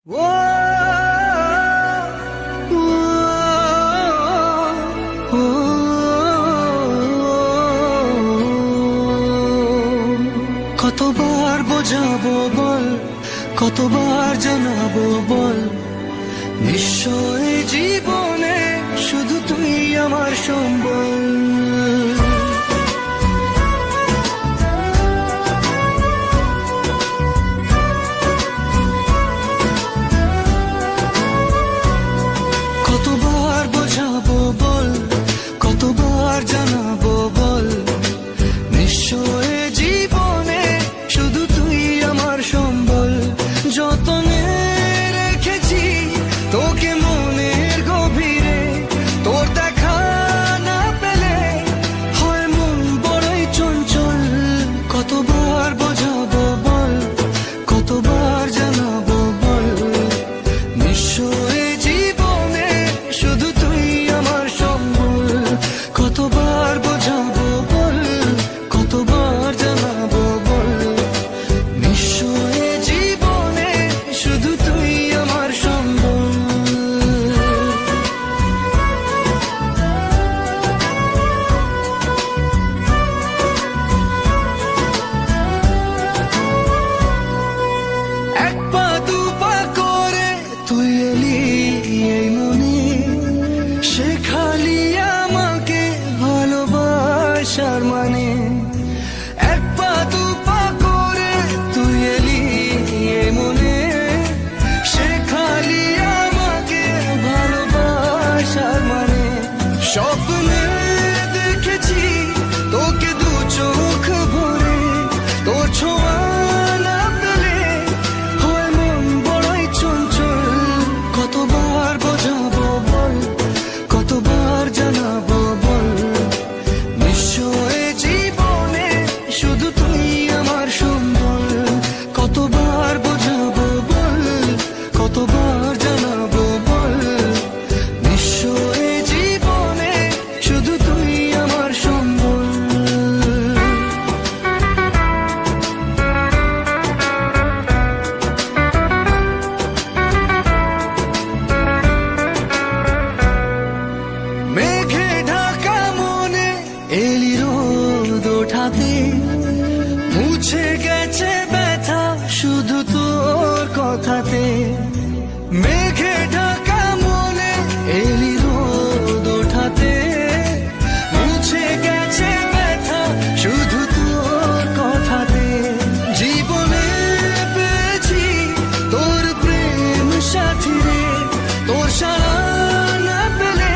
কতবার বোঝাবো বল, কতবার জানাবো বল, নিশ্চয় জীবনে শুধু তুই আমার সম্বল। কতবার বোঝাবো বল, কতবার জানাবো বল, নিশ্চয় জীবনে শুধু তুই আমার সম্বল। যতনে রেখেছি তোকে মনের গভীরে, তোর দেখা না পেলে হয় মন বড়ই চঞ্চল। কতবার বোঝাবো বল, কতবার জানাবো বল, নিশ্চয় জীবনে শুধু তুই আমার সম্বল। কতবার বোঝাবো বল, কতবার জানাবো বল, নিশ্চয় জীবনে শুধু তুই আমার সম্বল। এক পা দু পা করে তুই এলি এই মনে, শেখালি আমাকে ভালোবাসার মানে। এক পা দু পা করে তুই এলি এই মনে, শেখালি আমাকে ভালোবাসার মানে। স্বপ্নে দেখেছি তোকে দু চোখ ভরে, তোর ছোঁয়া না পেলে হয় মন বড়ই চঞ্চল। কতবার বোঝাবো বল, কতবার জানাবো বল, নিশ্চয় জীবনে শুধু তুই আমার সম্বল। কতবার বোঝাবো বল, কতবার জানাবো বল, নিশ্চয় জীবনে শুধু তুই আমার সম্বল। মেঘে ঢাকা মনে এলি রোদ ওঠাতে, মুছে গেছে ব্যথা শুধু তোর কথাতে। মেঘে ঢাকা মনে এলি রোদ ওঠাতে, মুছে গেছে ব্যথা শুধু তোর কথাতে। জীবনে পেয়েছি তোর প্রেম সাথী রে, তোর সারা না পেলে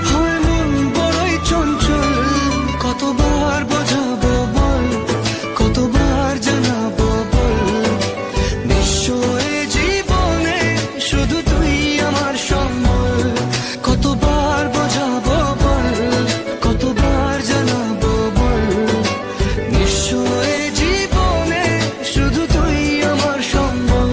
হয় মন বড়ই চঞ্চল। কতবার বোঝাবো বল, কতবার জানাবো বল, নিশ্চয় জীবনে শুধু তুই আমার সম্বল। কতবার বোঝাবো বল, কতবার জানাবো বল, নিশ্চয় জীবনে শুধু তুই আমার সম্বল।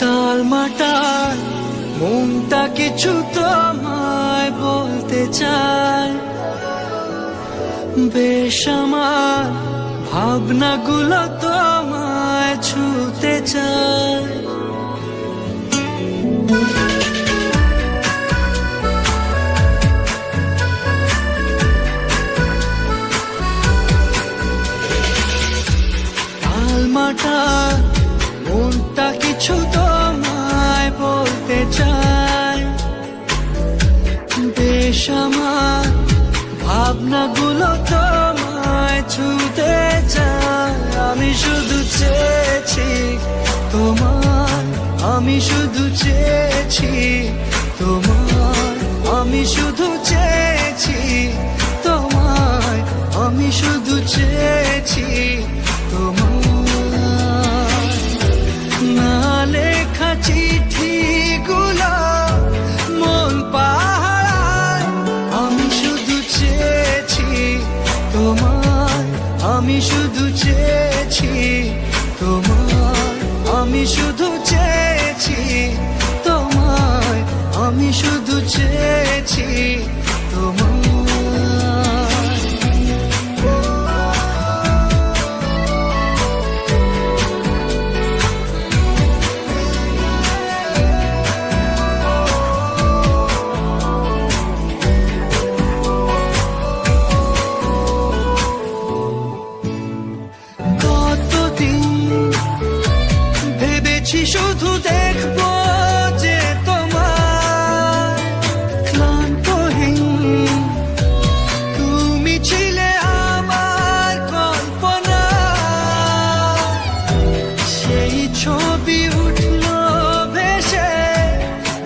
তালমাটার মনটা কিছু তোমায় বলতে চায়, বেশ আমার ভাবনাগুলো তোমায় ছুতে চায়। তালমাটার মনটা কিছু তোমায় বলতে চায়, বেশ আমার ভাবনাগুলো তোমায় ছুতে চায়। আমি শুধু চেয়েছি তোমার, আমি শুধু চেয়েছি তোমার, আমি শুধু চেয়েছি তোমায়, আমি শুধু চেয়েছি তোমায়। না লেখা চিঠিগুলো মন পাহারায়, আমি শুধু চেয়েছি তোমায়, আমি শুধু চেয়েছি তোমায়, আমি শুধু চেয়েছি তোমায়, আমি শুধু চেয়েছি তোমায়। শুধু দেখবো যে তোমার ক্লান্তহীন, তুমি ছিলে আমার কল্পনা, সেই ছবি উঠলো ভেসে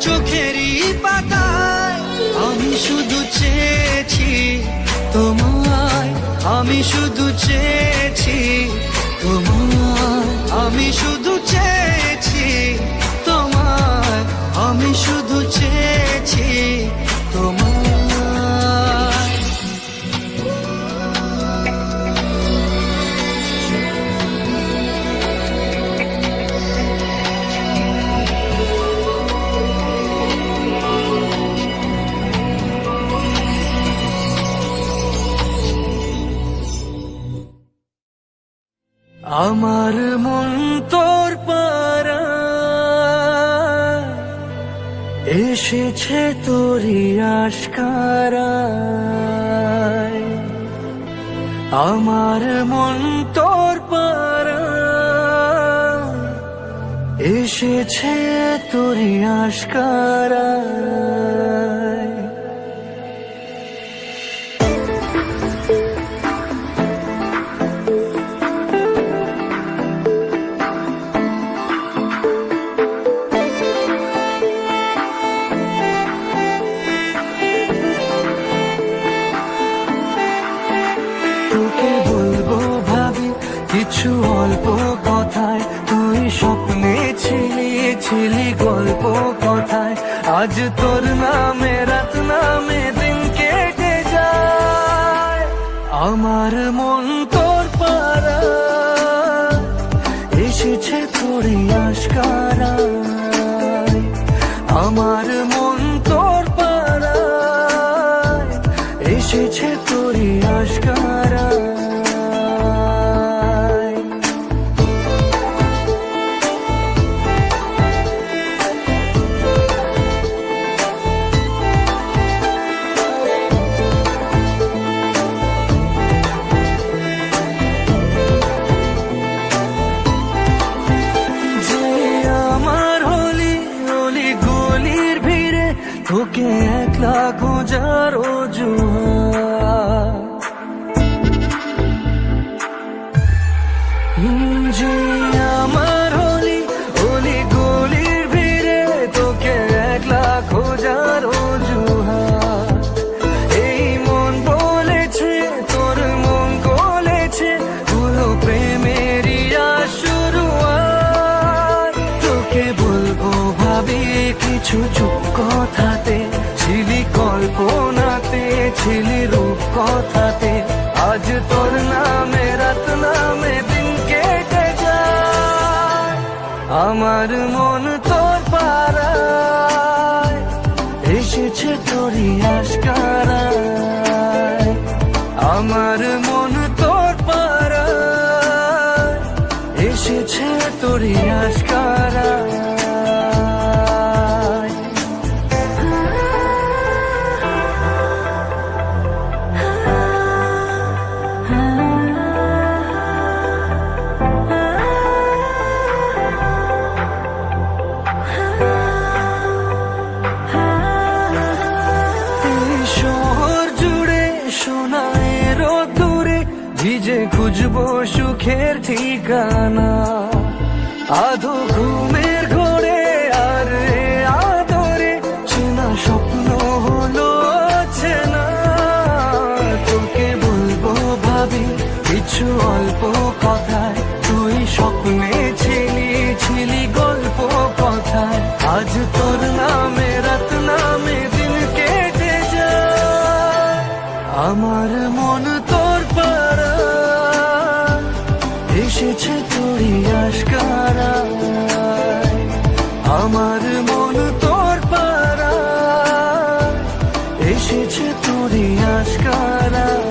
চোখেরই পাতায়। আমি শুধু চেয়েছি তোমায়, আমি শুধু চেয়েছি তোমায়, আমি শুধু চেয়েছি তোমায়, আমি শুধু চেয়েছি তোমায়। আমার মন তোর পারা এসেছে তোরই আশকারায়, আমার মন তোর পারা এসেছে তোরই আশকারায়। কিছু অল্প কথায় তুই স্বপ্নে ছিলি, ছিলি গল্প কথায়, আজ তোর নামে রাত নামে দিন কেটে যায়। আমার মন তোর পারা এসেছে তোরই আশকারায়, আমার মন তোর পারা এসেছে তোরই আশকারায়। তোকে একলা খোঁজার অজুহাত, যে আমার হলি অলি গলির ভিড়ে তোকে একলা খোঁজার অজুহাত। এই মন বলেছে তোর মন গলেছে, হলো প্রেমেরই শুরুয়াত। তোকে বলবো ভাবি কিছু চুপ কথাতে, ছিলি কল্পনাতে, ছিলি রূপ কথাতে, আজ তোর নামে রাত নামে দিন কেটে যায়। আমার মন তোর পারায় এসেছে তোরই আশকারায়, আমার মন তোর পারায় এসেছে তোরই আশকারায়। ভিজে খুঁজবো সুখের ঠিকানা, আধো ঘুমের ঘোরে আর আদরে চেনা স্বপ্ন হলো কিছু অল্প কথায় তুই স্বপ্নে ছিলি গল্প কথায়। আজ তোর নামে রাত নামে দিন কেটে যায়, আমার মন তোর পাড়া এসেছে তোরই আশকারায়। আমার মন তোর পাড়া এসেছে তোরই আশকারায়।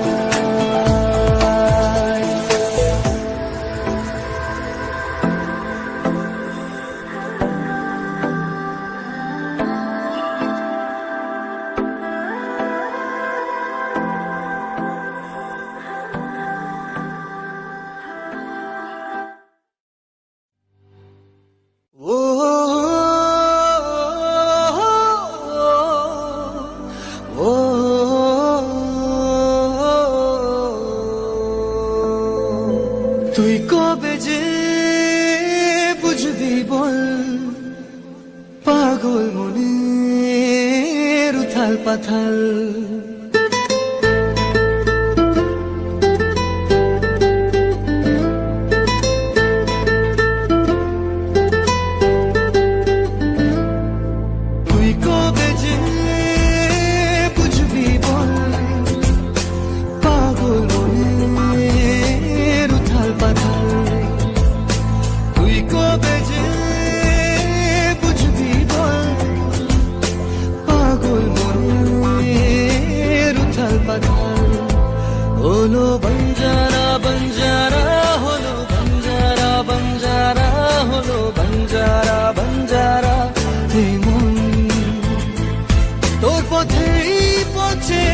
তুই কবে যে বুঝবি বল, পাগল মনের উথাল পাথাল। তুই কবে যে বুঝবি বল, পাগল মনের উথাল পাথাল। তুই কবে যে বুঝবি বল, পাগল মনের উথাল পাথাল। হলো বঞ্জারা বঞ্জারা, হলো বঞ্জারা বঞ্জারা, হলো বঞ্জারা বঞ্জারা। এই মন তোর পথেই পথে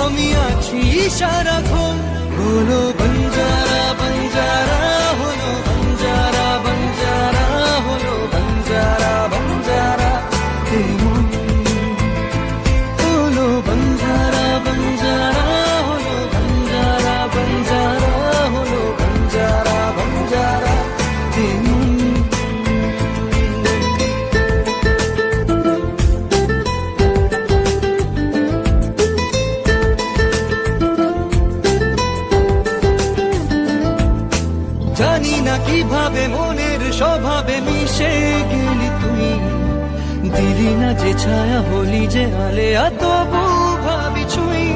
আমি আছি সারাক্ষণ। হলো বঞ্জারা বঞ্জারা, হলো বঞ্জারা বঞ্জারা, হলো বঞ্জারা বঞ্জারা। এই মন হলো বঞ্জারা বঞ্জারা, হলো বঞ্জারা বঞ্জারা, হলো বঞ্জারা বঞ্জারা। এই মন জানি না কিভাবে মনের স্বভাবে মিশে গেলি তুই, দিলি না যে ছায়া হলি যে আলেয়া তবু ভাবি ছুঁই।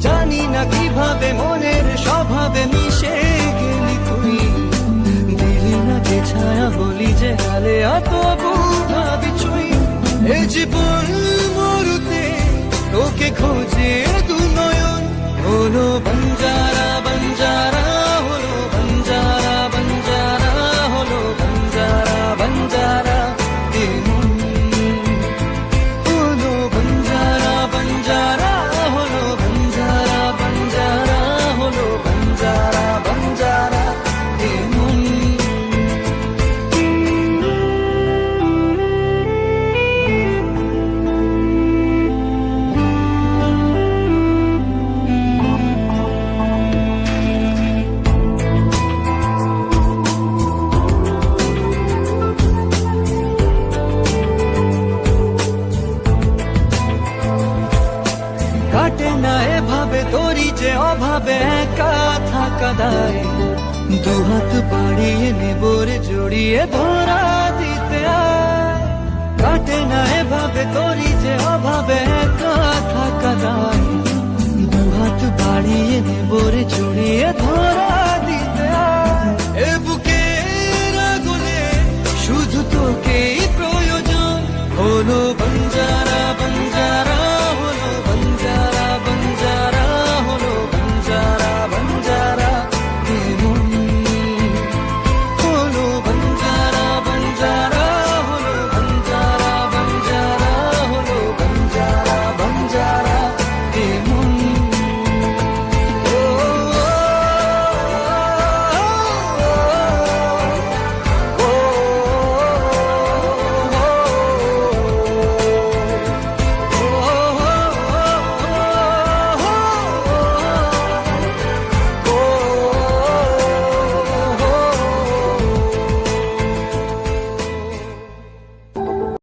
জানি না কিভাবে মনের স্বভাবে মিশে গেলি তুই, দিলি না যে ছায়া হলি যে আলেয়া তবু ভাবি ছুঁই। এ জীবন মরুতে তোকে খোঁজে দু নয়ন। হলো বঞ্জারা বঞ্জারা, হলো বঞ্জারা বঞ্জারা, হলো বঞ্জারা বঞ্জারা। এই মন হলো বঞ্জারা বঞ্জারা, হলো বঞ্জারা বঞ্জারা, হলো বঞ্জারা বঞ্জারা। এই মন কাটে না এভাবে তোরই যে অভাবে একা থাকা দায়। দুহাত বাড়িয়ে নেবরে জড়িয়ে ধরা দিতে আয়। কাটে না এভাবে তোরই যে অভাবে একা থাকা দায়। দুহাত বাড়িয়ে নেবরে জড়িয়ে ধরা দিতে আয়। এ বুকের আগুনে শুধু তোকেই প্রয়োজন। হলো বঞ্জারা বঞ্জারা,